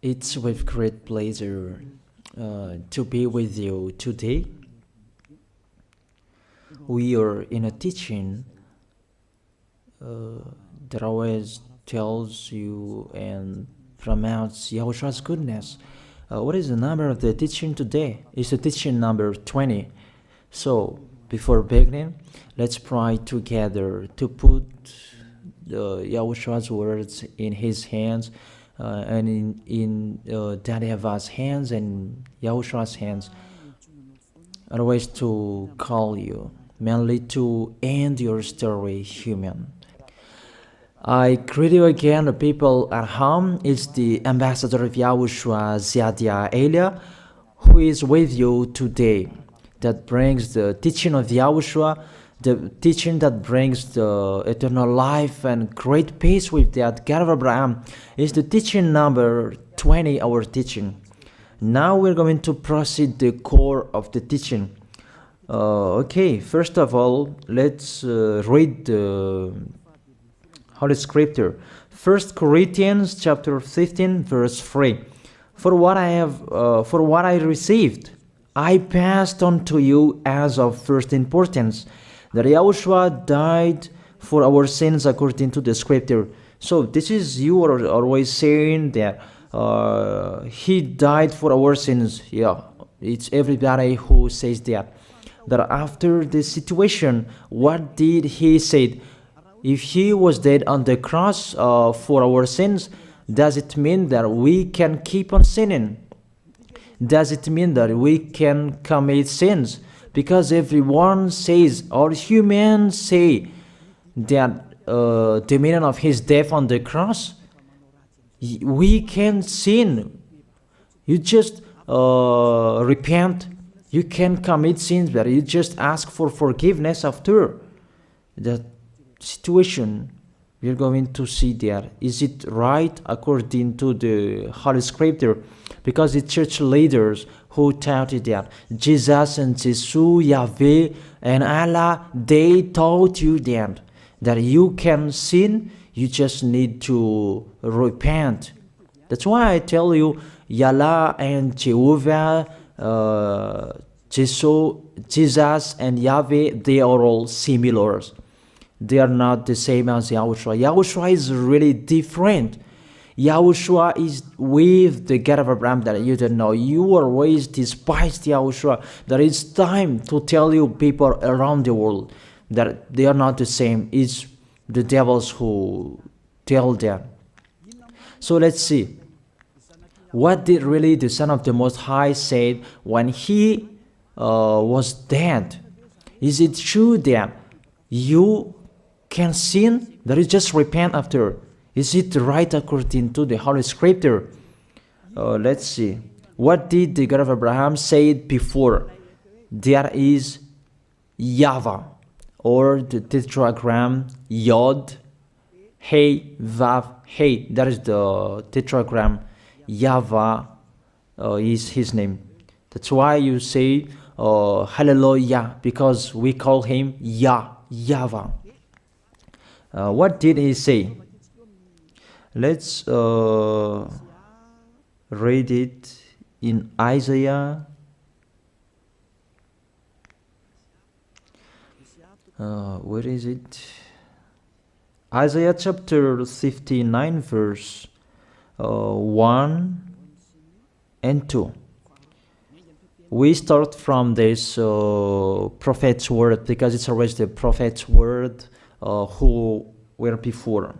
It's with great pleasure to be with you today. We are in a teaching that always tells you and promotes Yahoshua's goodness. What is the number of the teaching today? It's the teaching number 20. So, before beginning, let's pray together to put Yahoshua's words in his hands and in Daddy YAHVAH's hands and Yahoshua's hands. Otherwise, to call you, mainly to end your story human. I greet you again, the people at home. It's the ambassador of Yahushua, Ziadia Elia, who is with you today, that brings the teaching of Yahushua, the teaching that brings the eternal life and great peace with that God of Abraham. Is the teaching number 20, our teaching. Now we're going to proceed the core of the teaching. Okay, first of all, let's read the Holy Scripture. 1 Corinthians chapter 15, verse 3. For what I received, I passed on to you as of first importance, that Yahushua died for our sins according to the Scripture. So this is, you are always saying that he died for our sins. Yeah, it's everybody who says that. That after the situation, what did he say? If he was dead on the cross for our sins, does it mean that we can keep on sinning? Does it mean that we can commit sins? Because everyone says, or humans say, that the meaning of his death on the cross, we can sin. You just repent. You can commit sins, but you just ask for forgiveness after that situation. We're going to see there. Is it right according to the Holy Scripture? Because the church leaders who taught it that Jesus and Jesus, Yahweh and Allah, they taught you that you can sin, you just need to repent. That's why I tell you, Yahlah and Jehovah, Jesus and Yahweh, they are all similar. They are not the same as Yahushua. Yahushua is really different. Yahushua is with the God of Abraham that you don't know. You always despised Yahushua. There is time to tell you people around the world that they are not the same. It's the devils who tell them. So let's see. What did really the Son of the Most High say when he was dead? Is it true that you can sin? That is just repent after. Is it right according to the Holy Scripture? Let's see. What did the God of Abraham say before? There is YAHVAH, or the tetragram Yod, Hey, Vav, Hey. That is the tetragram. YAHVAH is his name. That's why you say Hallelujah, because we call him YAHVAH. What did he say? Let's read it in Isaiah. Where is it? Isaiah chapter 59, verse 1 and 2. We start from this prophet's word, because it's always the prophet's word who were before.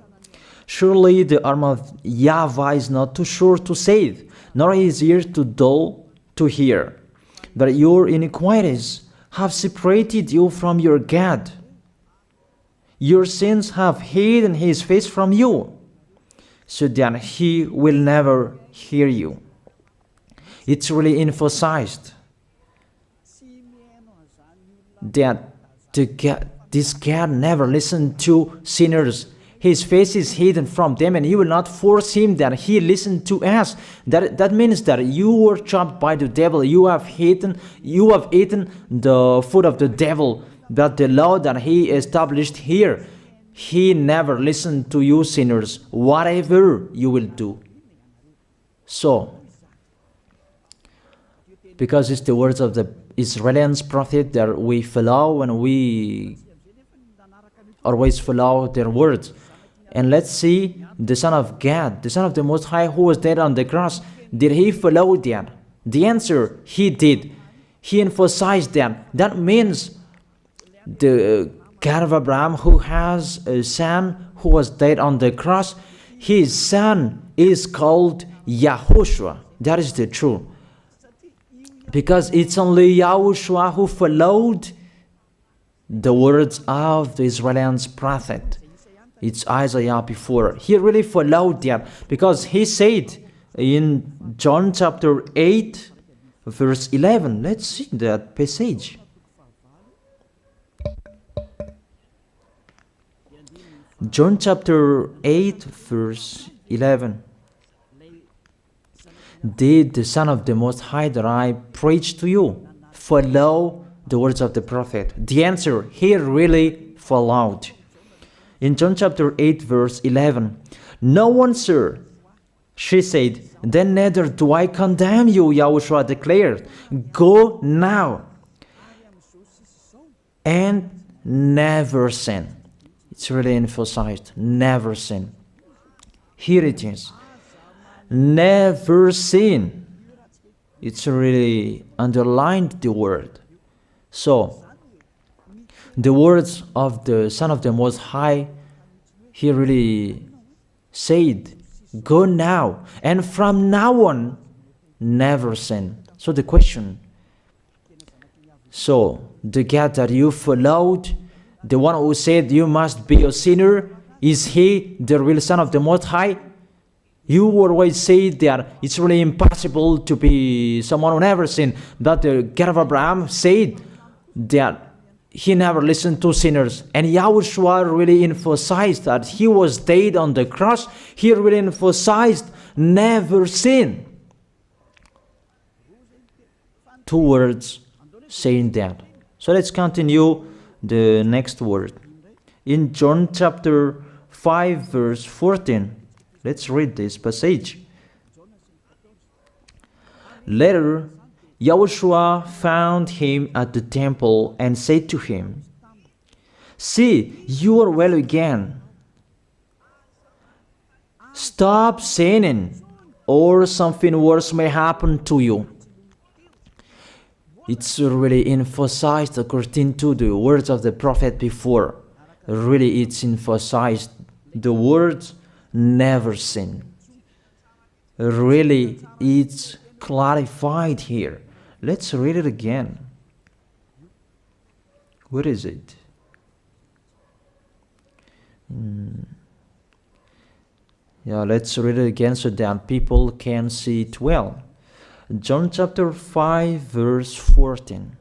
Surely the arm of YAHVAH is not too short to save, nor his ear too dull to hear. But your iniquities have separated you from your God. Your sins have hidden his face from you, so that he will never hear you. It's really emphasized that this God never listened to sinners. His face is hidden from them, and he will not force him that he listen to us. That means that you were trapped by the devil. You have eaten the food of the devil. But the law that he established here, he never listened to you sinners, whatever you will do. So, because it's the words of the Israelians prophet that we follow, and we always follow their words. And let's see the Son of God, the Son of the Most High, who was dead on the cross. Did he follow that? The answer, he did. He emphasized that. That means the God of Abraham, who has a son who was dead on the cross, his son is called YAHOSHUAH. That is the truth. Because it's only YAHOSHUAH who followed the words of the Israelians prophet. It's Isaiah before. He really followed that, because he said in John chapter 8, verse 11. Let's see that passage. John chapter 8, verse 11. Did the Son of the Most High that I preach to you follow the words of the prophet? The answer, he really followed. In John chapter 8, verse 11, no one, sir, she said, then neither do I condemn you, YAHOSHUAH declared. Go now and never sin. It's really emphasized, never sin. Here it is. Never sin. It's really underlined the word. So, the words of the Son of the Most High, he really said, go now, and from now on, never sin. So the question, so the God that you followed, the one who said you must be a sinner, is he the real Son of the Most High? You always say that it's really impossible to be someone who never sinned. That the God of Abraham said that he never listened to sinners. And YAHOSHUAH really emphasized that he was dead on the cross. He really emphasized never sin. Two words saying that. So let's continue the next word. In John chapter 5, verse 14. Let's read this passage. Later, YAHOSHUAH found him at the temple and said to him, see, you are well again. Stop sinning, or something worse may happen to you. It's really emphasized according to the words of the prophet before. Really, it's emphasized the words never sin. Really, it's clarified here. Let's read it again. Where is it? Yeah, let's read it again so that people can see it well. John chapter 5, verse 14.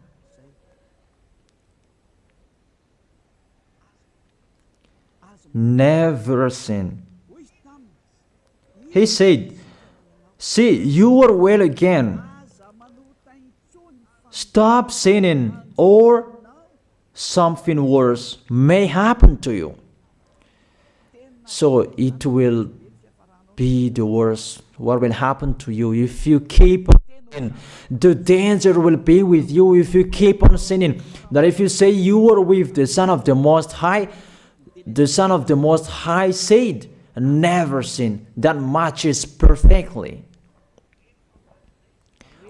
Never sin. He said, see, you are well again. Stop sinning, or something worse may happen to you. So it will be the worst. What will happen to you if you keep on sinning? The danger will be with you if you keep on sinning. That if you say you are with the Son of the Most High, the Son of the Most High said, never sin. That matches perfectly.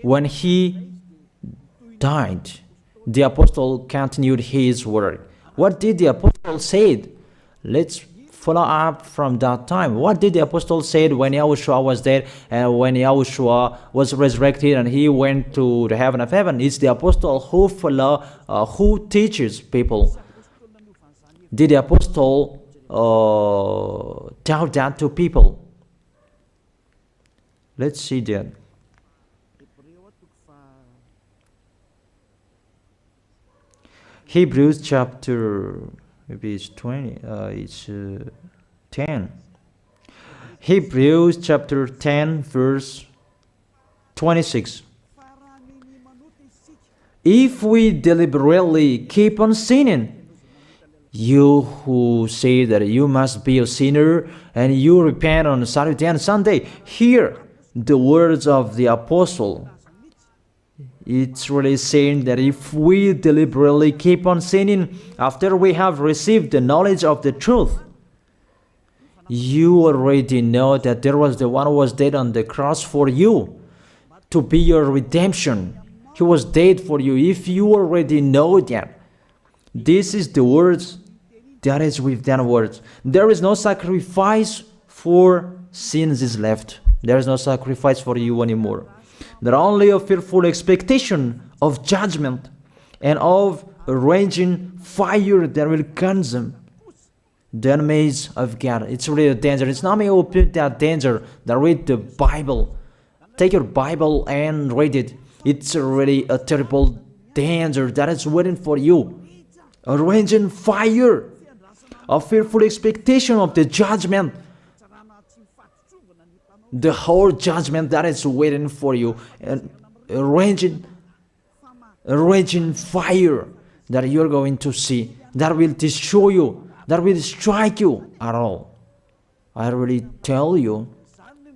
When he died, the apostle continued his work. What did the apostle say? Let's follow up from that time. What did the apostle say when YAHOSHUAH was dead and when YAHOSHUAH was resurrected and he went to the heaven of heaven? It's the apostle who teaches people. Did the apostle tell that to people? Let's see that. Hebrews chapter, maybe it's 20, it's 10. Hebrews chapter 10, verse 26. If we deliberately keep on sinning, you who say that you must be a sinner and you repent on Saturday and Sunday, here the words of the apostle. It's really saying that if we deliberately keep on sinning after we have received the knowledge of the truth, you already know that there was the one who was dead on the cross for you to be your redemption. He was dead for you. If you already know that, this is the words that is within words. There is no sacrifice for sins is left. There is no sacrifice for you anymore. There are only a fearful expectation of judgment and of a raging fire that will consume the enemies of God. It's really a danger. It's not me who put that danger that read the Bible. Take your Bible and read it. It's really a terrible danger that is waiting for you. A raging fire, a fearful expectation of the judgment. The whole judgment that is waiting for you. And a raging fire that you're going to see, that will destroy you, that will strike you at all. I really tell you,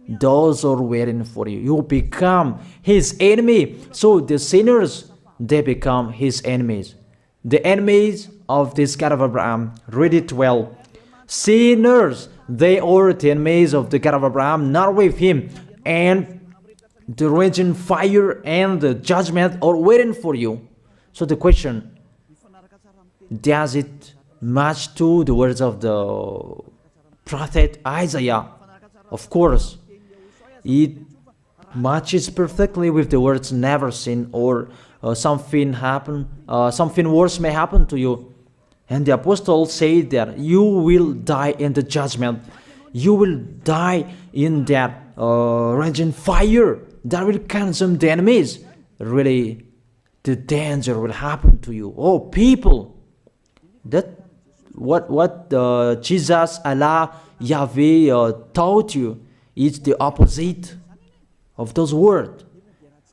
those are waiting for you. You become his enemy. So the sinners, they become his enemies. The enemies of this God of Abraham. Read it well. Sinners, they are the enemies of the God of Abraham, not with him. And the raging fire and the judgment are waiting for you. So the question, does it match to the words of the prophet Isaiah? Of course. It matches perfectly with the words never sin, or something worse may happen to you. And the apostle said that you will die in the judgment. You will die in that raging fire that will consume the enemies. Really, the danger will happen to you. Oh, people, that what Jesus, Allah, Yahweh taught you is the opposite of those words.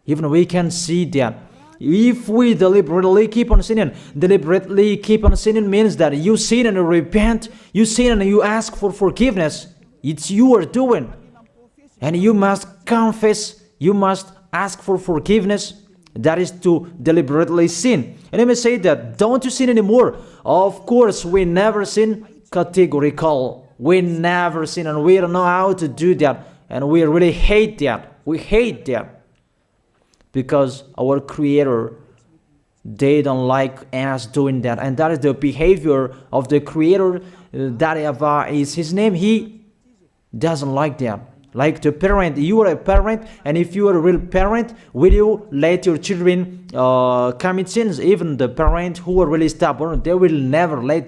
Even we can see that if we deliberately keep on sinning means that you sin and you repent, you sin and you ask for forgiveness. It's you are doing. And you must confess, you must ask for forgiveness. That is to deliberately sin. And I may say that, don't you sin anymore? Of course, we never sin. Categorical. We never sin, and we don't know how to do that. And we really hate that. We hate that. Because our Creator, they don't like us doing that. And that is the behavior of the Creator. That YAHVAH is his name. He doesn't like that. Like the parent, you are a parent, and if you are a real parent, will you let your children commit sins? Even the parent who are really stubborn, they will never let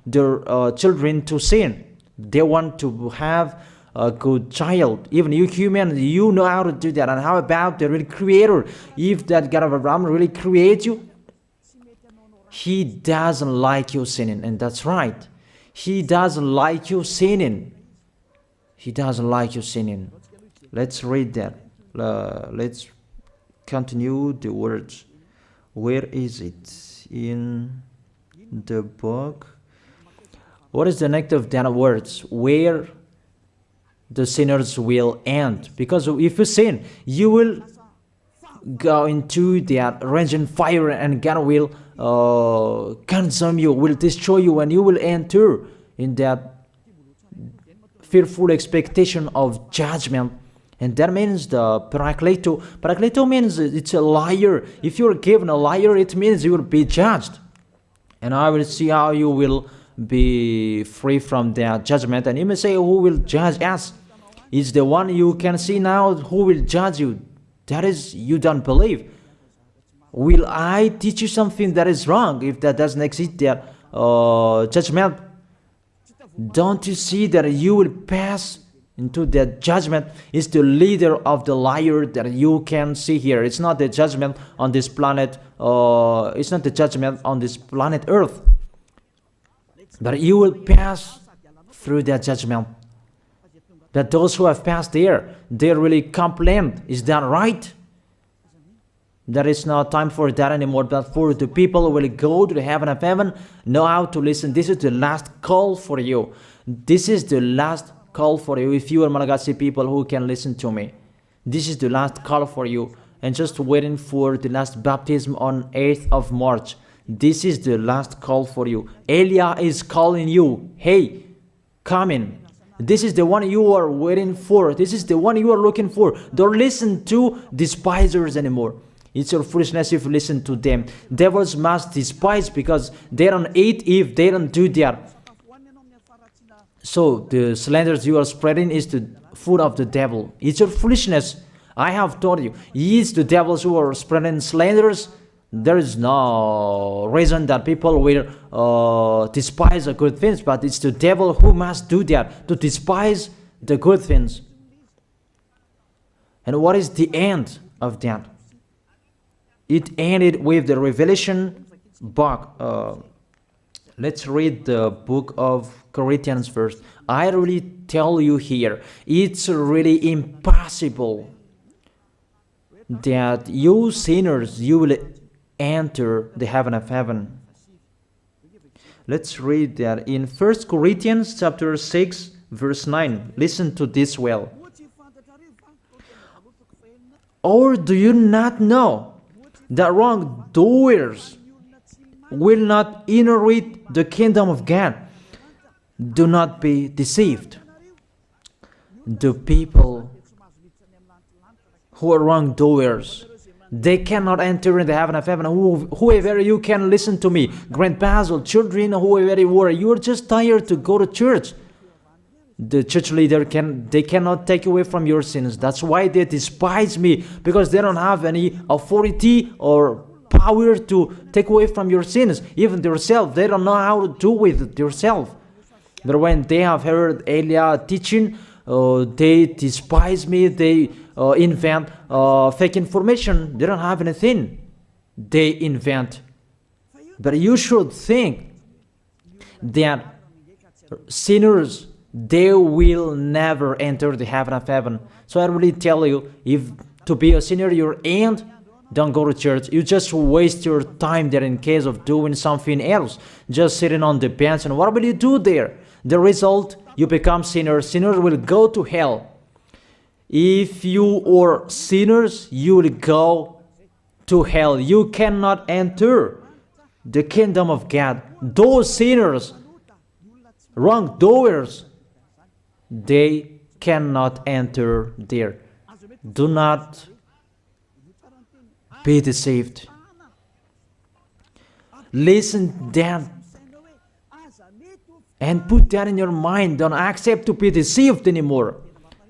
their children to sin. They want to have a good child. Even you human, you know how to do that. And how about the real Creator? If that God of Abraham really creates you, he doesn't like you sinning. And that's right. He doesn't like you sinning. He doesn't like you sinning. Let's read that. Let's continue the words. Where is it? In the book. What is the next of that words? Where the sinners will end. Because if you sin, you will go into that raging fire, and God will consume you, will destroy you, and you will enter in that fearful expectation of judgment. And that means the parakleto. Parakleto means it's a liar. If you're given a liar, it means you will be judged. And I will see how you will be free from that judgment. And you may say, who will judge us? It's the one you can see now who will judge you. That is, you don't believe. Will I teach you something that is wrong if that doesn't exist, that judgment? Don't you see that you will pass into that judgment? It's the leader of the liar that you can see here. It's not the judgment on this planet. It's not the judgment on this planet Earth. But you will pass through that judgment. That those who have passed there, they really complain. Is that right? There is no time for that anymore. But for the people who will go to the heaven of heaven, know how to listen. This is the last call for you. This is the last call for you. If you are Malagasy people who can listen to me, This is the last call for you. And just waiting for the last baptism on 8th of March. This is the last call for you. Elijah is calling you. Hey, come in. This is the one you are waiting for. This is the one you are looking for. Don't listen to despisers anymore. It's your foolishness if you listen to them. Devils must despise because they don't eat if they don't do that. So the slanders you are spreading is the food of the devil. It's your foolishness. I have told you. It's the devils who are spreading slanders. There is no reason that people will despise the good things, but it's the devil who must do that, to despise the good things. And what is the end of that? It ended with the Revelation book. Let's read the book of Corinthians first. I really tell you here, it's really impossible that you sinners, you will enter the heaven of heaven. Let's read that in 1 Corinthians chapter 6 verse 9. Listen to this well. Or do you not know that wrongdoers will not inherit the kingdom of God? Do not be deceived. The people who are wrongdoers, they cannot enter in the heaven of heaven. Whoever you can listen to me, grandpas or children, whoever you are, you are just tired to go to church. The church leader cannot take away from your sins. That's why they despise me, because they don't have any authority or power to take away from your sins. Even themselves, they don't know how to do with it themselves. But when they have heard Elijah teaching, they despise me. They invent fake information. They don't have anything. They invent. But you should think that sinners, they will never enter the heaven of heaven. So I really tell you, if to be a sinner you end, don't go to church. You just waste your time there in case of doing something else. Just sitting on the bench, and what will you do there? The result, you become sinners. Sinners will go to hell. If you are sinners, you will go to hell. You cannot enter the kingdom of God. Those sinners, wrongdoers, they cannot enter there. Do not be deceived. Listen then and put that in your mind. Don't accept to be deceived anymore.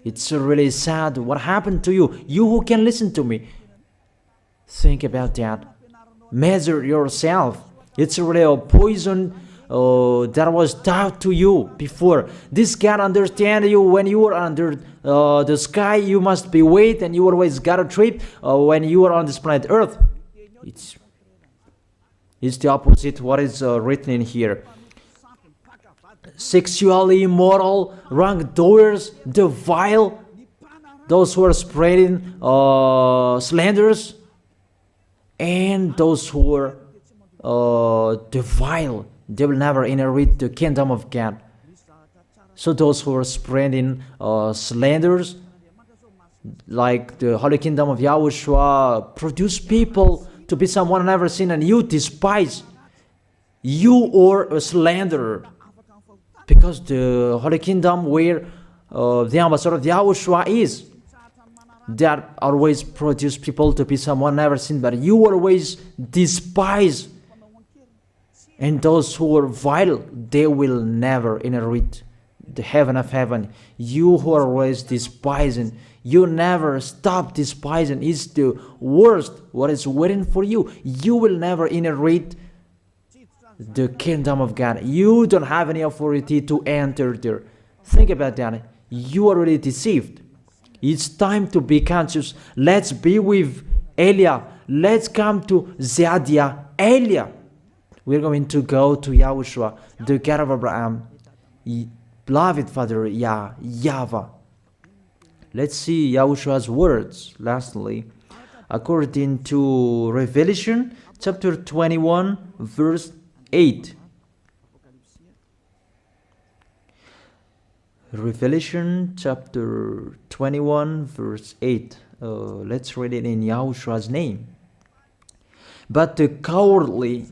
It's really sad what happened to you. You who can listen to me, think about that. Measure yourself. It's really a poison that was taught to you before. This God understand you when you are under the sky. You must be wait, and you always got a trip when you are on this planet Earth. It's the opposite what is written in here. Sexually immoral, wrongdoers, the vile, those who are spreading slanders, and those who are the vile, they will never inherit the kingdom of God. So those who are spreading slanders, like the Holy Kingdom of YAHOSHUAH, produce people to be someone never seen, and you despise. You are a slanderer. Because the Holy Kingdom where the ambassador of YAHOSHUAH is, that always produce people to be someone never seen, but you always despise. And those who are vile, they will never inherit the heaven of heaven. You who are always despising, you never stop despising. It's the worst what is waiting for you. You will never inherit the kingdom of God. You don't have any authority to enter there. Think about that. You are already deceived. It's time to be conscious. Let's be with Elijah. Let's come to Zadiah. Elijah. We're going to go to YAHOSHUAH, the God of Abraham, beloved Father YAHVAH. Let's see YAHOSHUAH's words. Lastly, according to Revelation chapter 21, verse 8. Revelation chapter 21 verse 8. Let's read it in Yahoshua's name. But the cowardly,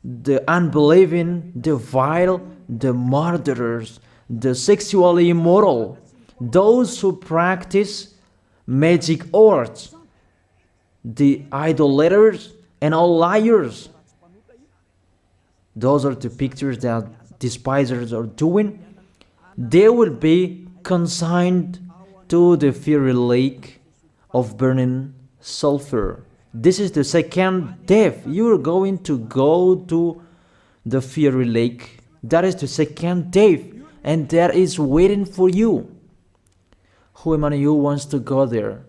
the unbelieving, the vile, the murderers, the sexually immoral, those who practice magic arts, the idolaters, and all liars. Those are the pictures that despisers are doing. They will be consigned to the fiery lake of burning sulfur. This is the second death. You are going to go to the fiery lake. That is the second death, and that is waiting for you. Who among you wants to go there?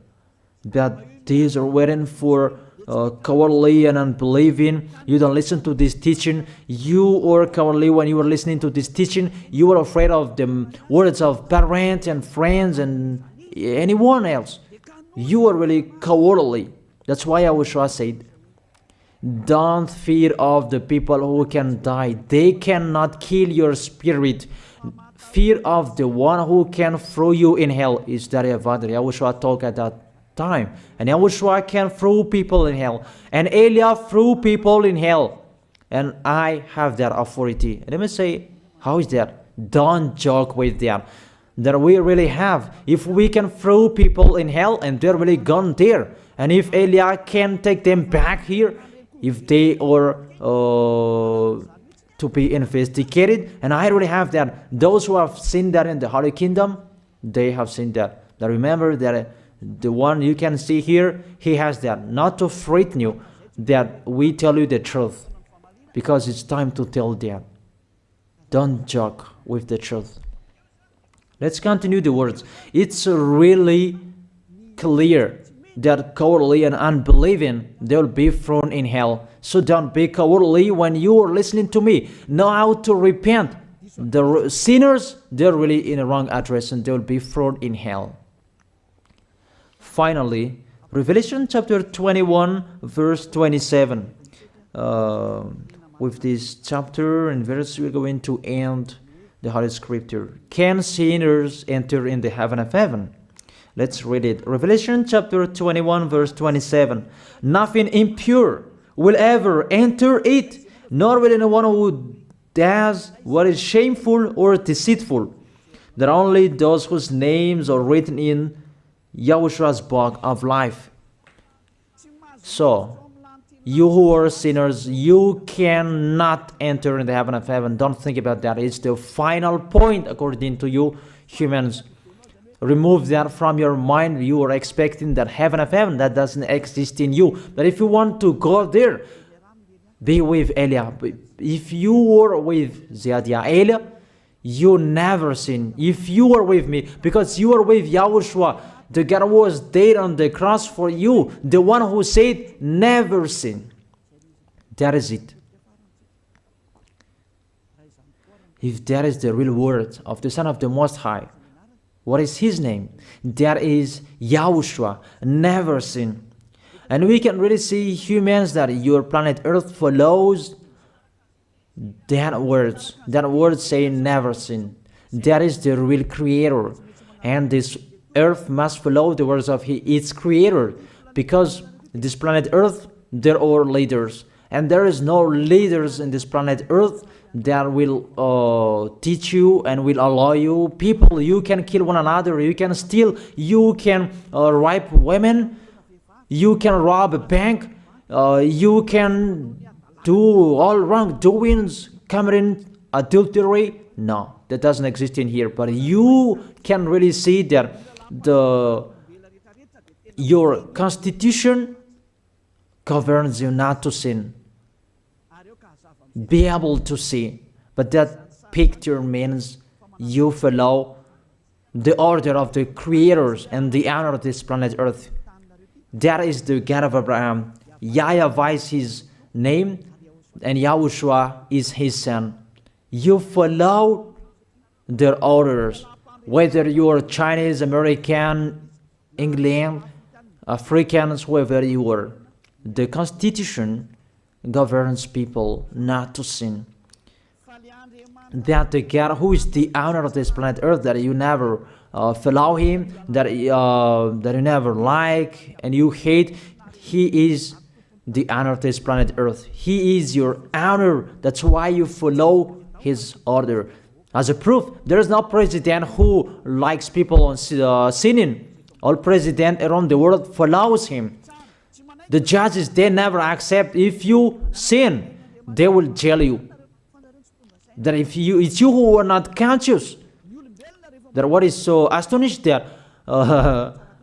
That these are waiting for cowardly and unbelieving. You don't listen to this teaching. You are cowardly when you are listening to this teaching. You are afraid of the words of parents and friends and anyone else. You are really cowardly. That's why YAHOSHUAH said, don't fear of the people who can die. They cannot kill your spirit. Fear of the one who can throw you in hell. Is that what YAHOSHUAH talked at that time? And YAHOSHUAH can throw people in hell. And Eliah threw people in hell. And I have that authority. Let me say, how is that? Don't joke with that. That we really have. If we can throw people in hell and they're really gone there, and if Eliah can take them back here, if they are to be investigated, and I really have that. Those who have seen that in the Holy Kingdom, they have seen that. Now remember that the one you can see here, he has that. Not to frighten you, that we tell you the truth, because it's time to tell that. Don't joke with the truth. Let's continue the words. It's really clear that cowardly and unbelieving, they'll be thrown in hell. So don't be cowardly when you are listening to me. Know how to repent. The sinners, they're really in the wrong address and they'll be thrown in hell. Finally, Revelation chapter 21 verse 27. With this chapter and verse, we're going to end the Holy Scripture. Can sinners enter in the heaven of heaven? Let's read it. Revelation chapter 21 verse 27. Nothing impure will ever enter it, nor will anyone who does what is shameful or deceitful. That only those whose names are written in YAHOSHUAH's book of life. So, you who are sinners, you cannot enter in the heaven of heaven. Don't think about that. It's the final point according to you humans. Remove that from your mind. You are expecting that heaven of heaven that doesn't exist in you. But if you want to go there, be with Eliah. If you were with Eliah, you never sin. If you are with me, because you are with YAHOSHUAH, the God was dead on the cross for you, the one who said never sin. That is it. If that is the real word of the Son of the Most High, what is his name? That is YAHOSHUAH, never sin. And we can really see humans that your planet Earth follows that word saying never sin. That is the real creator. And this Earth must follow the words of its creator. Because this planet Earth, there are leaders. And there is no leaders in this planet Earth that will teach you and will allow you. People, you can kill one another, you can steal, you can rape women, you can rob a bank, you can do all wrongdoings, committing adultery. No, that doesn't exist in here. But you can really see that your constitution governs you not to sin. Be able to see. But that picture means you follow the order of the creators and the honor of this planet Earth. That is the God of Abraham. YAHVAH is his name, and YAHOSHUAH is his son. You follow their orders, whether you are Chinese, American, England, Africans, whoever you are. The Constitution governs people not to sin. that the God who is the owner of this planet Earth, that you never follow him, that you never like and you hate, he is the owner of this planet Earth. He is your owner. That's why you follow his order. As a proof, there is no president who likes people on sinning. All president around the world follows him. The judges, they never accept. If you sin, they will jail you. That if it's you who are not conscious. That what is so astonished that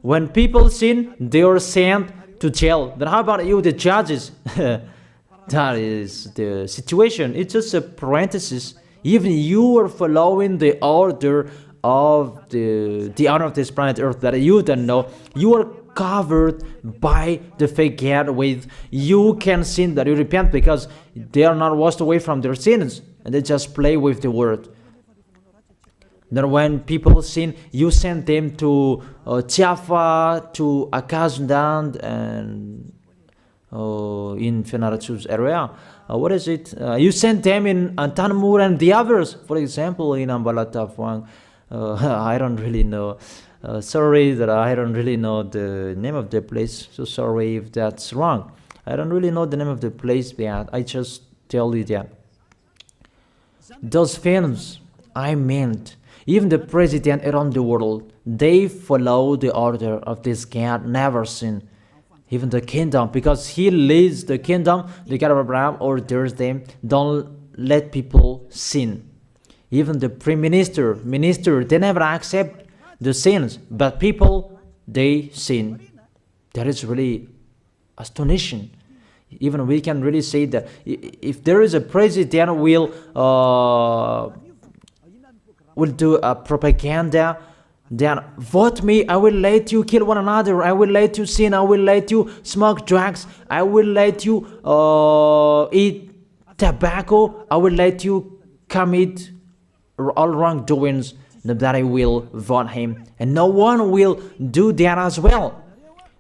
when people sin, they are sent to jail. Then how about you, the judges? That is the situation. It's just a parenthesis. Even you are following the order of the owner of this planet Earth that you don't know. You are covered by the fake God with you can sin, that you repent, because they are not washed away from their sins and they just play with the word. Then when people sin, you send them to YAHVAH, to Akazandand, and in Fenarachu's area. What is it? You send them in Tanmur and the others. For example, in Ambalatafwang. I don't really know. Sorry that I don't really know the name of the place. So sorry if that's wrong. I don't really know the name of the place, but I just tell you that. Those films, I meant, even the president around the world, they follow the order of this God, never sin. Even the kingdom, because he leads the kingdom, the God of Abraham orders them, don't let people sin. Even the prime minister, they never accept the sins, but people, they sin. That is really astonishing. Even we can really say that if there is a president will do a propaganda, then vote me, I will let you kill one another, I will let you sin, I will let you smoke drugs, I will let you eat tobacco, I will let you commit all wrongdoings, that I will vote him. And no one will do that as well.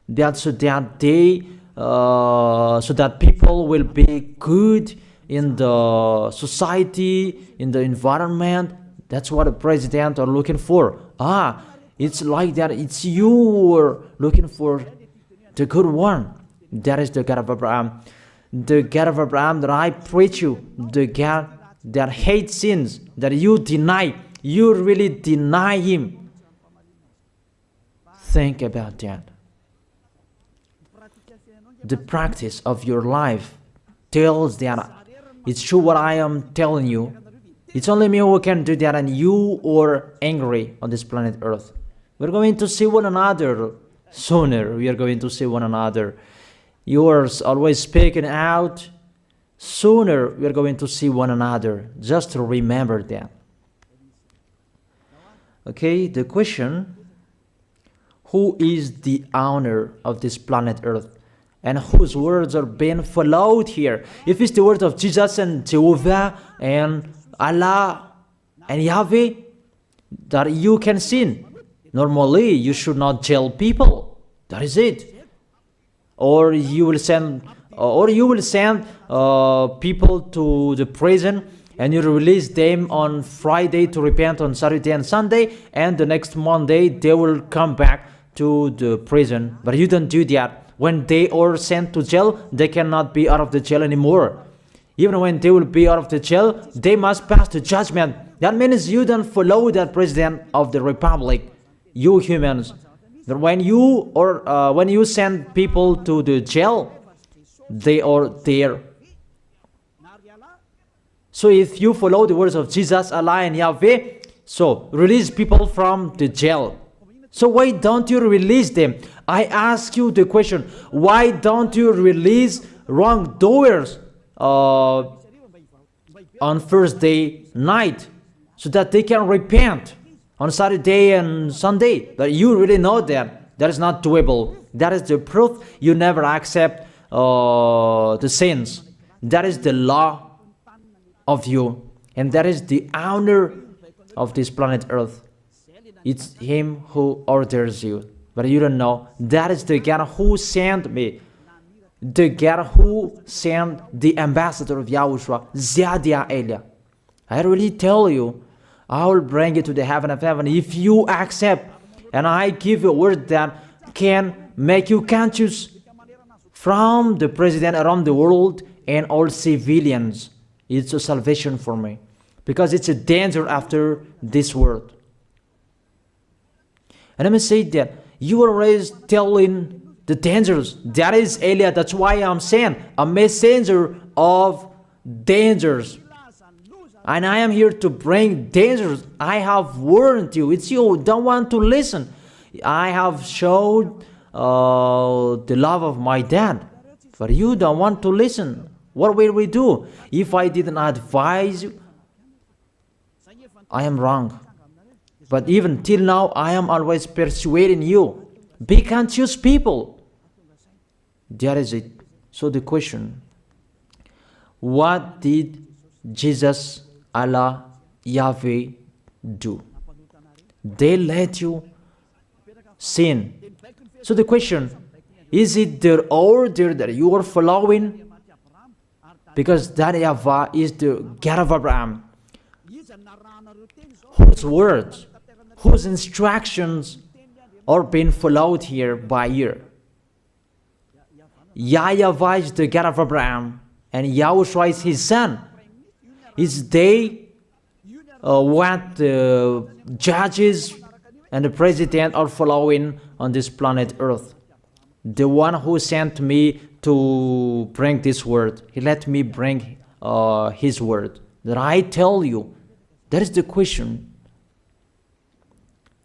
That's so that they so that people will be good in the society, in the environment. That's what the president are looking for. It's like that. It's you who are looking for the good one. That is the God of Abraham. The God of Abraham that I preach you. The God that hates sins, that you deny. You really deny him. Think about that. The practice of your life tells that it's true what I am telling you. It's only me who can do that, and you are angry on this planet Earth. We're going to see one another sooner. We are going to see one another. You are always speaking out. Sooner we are going to see one another. Just remember that. Okay, the question: who is the owner of this planet Earth? And whose words are being followed here? If it's the word of Jesus and Jehovah and Allah and Yahweh, that you can sin. Normally, you should not jail people. That is it. Or you will send, people to the prison, and you release them on Friday to repent on Saturday and Sunday, and the next Monday they will come back to the prison. But you don't do that. When they are sent to jail, they cannot be out of the jail anymore. Even when they will be out of the jail, they must pass the judgment. That means you don't follow that president of the republic, you humans. That when you send people to the jail, they are there. So if you follow the words of Jesus, Allah and Yahweh, so release people from the jail. So why don't you release them? I ask you the question, why don't you release wrongdoers on Thursday night so that they can repent on Saturday and Sunday? But you really know that that is not doable. That is the proof you never accept the sins. That is the law of you, and that is the owner of this planet Earth. It's him who orders you, but you don't know. That is the God who sent me, the God who sent the ambassador of Yahushua, Zadia Elia. I really tell you, I will bring you to the heaven of heaven if you accept, and I give you a word that can make you conscious from the president around the world and all civilians. It's a salvation for me, because it's a danger after this world. And let me say that you were raised telling the dangers. That is Elia. That's why I'm saying a messenger of dangers. And I am here to bring dangers. I have warned you. It's you who don't want to listen. I have showed the love of my dad, but you don't want to listen. What will we do? If I didn't advise you, I am wrong. But even till now, I am always persuading you. Be conscious people. That is it. So the question, what did Jesus, Allah, Yahweh do? They let you sin. So the question, is it their order that you are following? Because that YAHVAH is the God of Abraham, whose words, whose instructions are being followed here by year. YAHVAH is the God of Abraham, and YAHOSHUAH is his son. Is they what the judges and the president are following on this planet Earth? The one who sent me to bring this word, he let me bring his word. That I tell you, that is the question.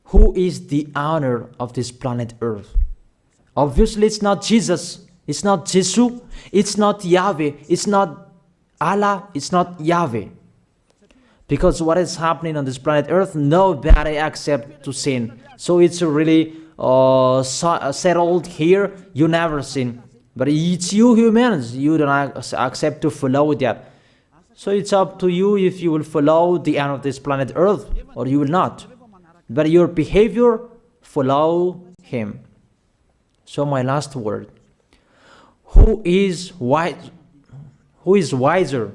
Who is the owner of this planet Earth? Obviously, it's not Jesus. It's not Jesus. It's not Yahweh. It's not Allah. It's not Yahweh. Because what is happening on this planet Earth, nobody accepts to sin. So it's really settled here. You never sin. But it's you humans. You don't accept to follow that. So it's up to you if you will follow the end of this planet Earth or you will not. But your behavior, follow him. So my last word. Who is wise? Who is wiser?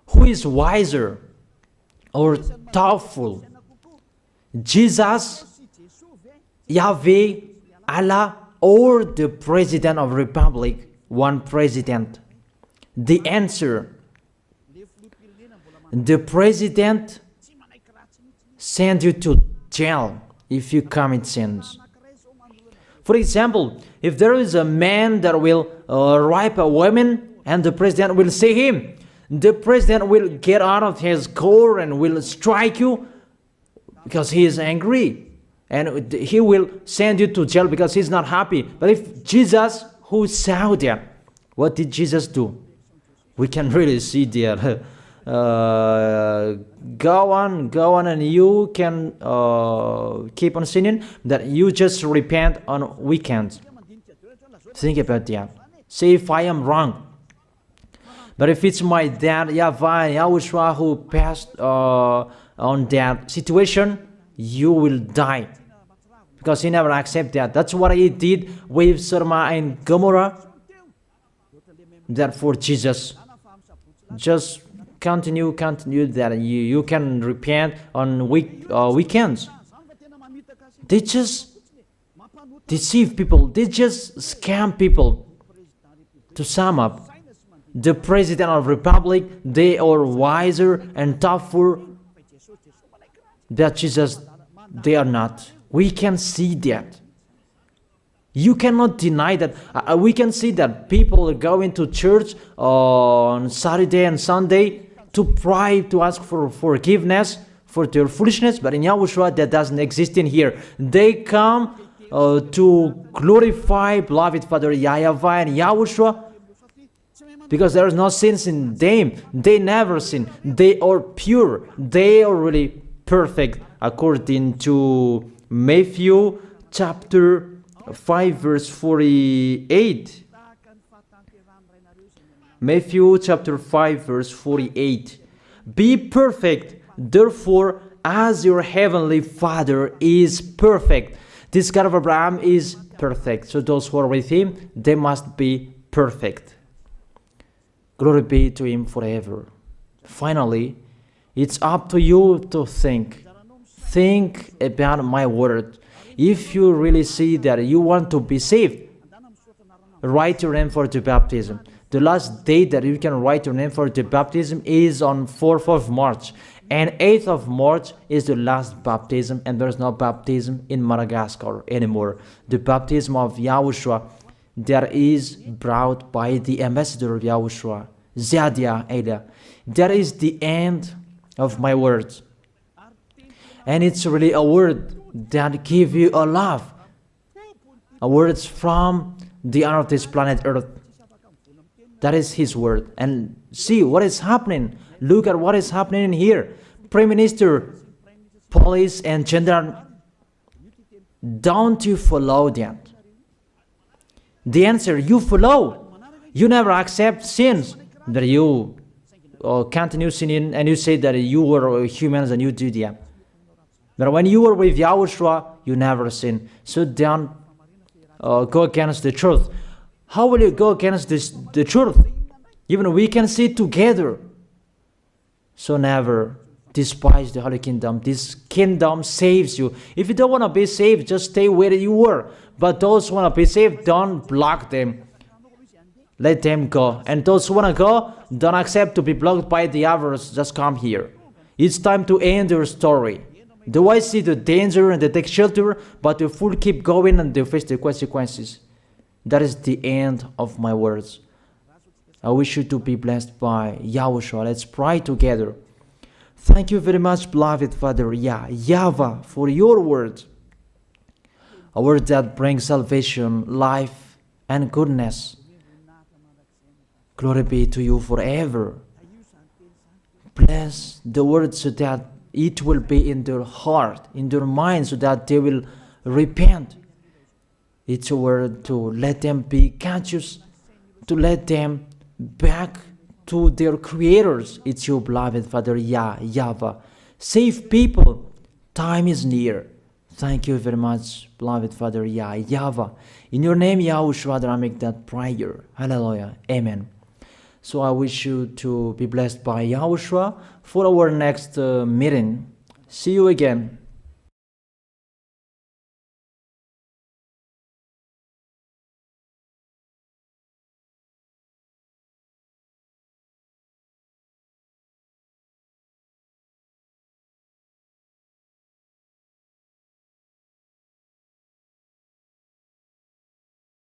Who is wiser or thoughtful? Jesus, Yahweh, Allah, or the President of Republic? One president. The answer, the president send you to jail if you commit sins. For example, if there is a man that will rape a woman and the president will see him, the president will get out of his car and will strike you because he is angry. And he will send you to jail because he's not happy. But if Jesus, who saw that, what did Jesus do? We can really see that. Go on, and you can keep on sinning, that you just repent on weekends. Think about that. See if I am wrong. But if it's my dad, YAHVAH and YAHOSHUAH, who passed on that situation, you will die. Because he never accepted that. That's what he did with Sodom and Gomorrah. Therefore, Jesus, just continue that you can repent on weekends. They just deceive people. They just scam people. To sum up, the President of the Republic, they are wiser and tougher than Jesus. They are not. We can see that. You cannot deny that. We can see that people are going to church on Saturday and Sunday to pray, to ask for forgiveness for their foolishness. But in YAHOSHUAH, that doesn't exist in here. They come to glorify beloved Father YAHVAH and YAHOSHUAH because there is no sins in them. They never sin. They are pure. They are really perfect according to Matthew chapter 5 verse 48. Matthew chapter 5 verse 48. Be perfect, therefore, as your heavenly Father is perfect. This God of Abraham is perfect. So those who are with him, they must be perfect. Glory be to Him forever. Finally, it's up to you to think. Think about my word. If you really see that you want to be saved, write your name for the baptism. The last date that you can write your name for the baptism is on 4th of March. And 8th of March is the last baptism, and there's no baptism in Madagascar anymore. The baptism of YAHOSHUAH that is brought by the ambassador of YAHOSHUAH, Zadia Ada. That is the end of my words. And it's really a word that gives you a love. A word from the honor of this planet Earth. That is His word. And see what is happening. Look at what is happening in here. Prime Minister, police and gendarme, don't you follow that? The answer, you follow. You never accept sins. That you continue sinning and you say that you were humans and you do that. But when you were with YAHOSHUAH, you never sin. So don't go against the truth. How will you go against the truth? Even we can sit together. So never despise the Holy Kingdom. This kingdom saves you. If you don't want to be saved, just stay where you were. But those who want to be saved, don't block them. Let them go. And those who want to go, don't accept to be blocked by the others. Just come here. It's time to end your story. Do I see the danger and they take shelter, but the fool keep going and they face the consequences? That is the end of my words. I wish you to be blessed by YAHOSHUAH. Let's pray together. Thank you very much, beloved Father YAHVAH, for your word. A word that brings salvation, life, and goodness. Glory be to you forever. Bless the word so that it will be in their heart, in their mind, so that they will repent. It's a word to let them be conscious, to let them back to their creators. It's your beloved Father YAHVAH. Save people. Time is near. Thank you very much, beloved Father YAHVAH. In your name, YAHOSHUAH, that I make that prayer. Hallelujah. Amen. So I wish you to be blessed by YAHOSHUAH for our next meeting. See you again.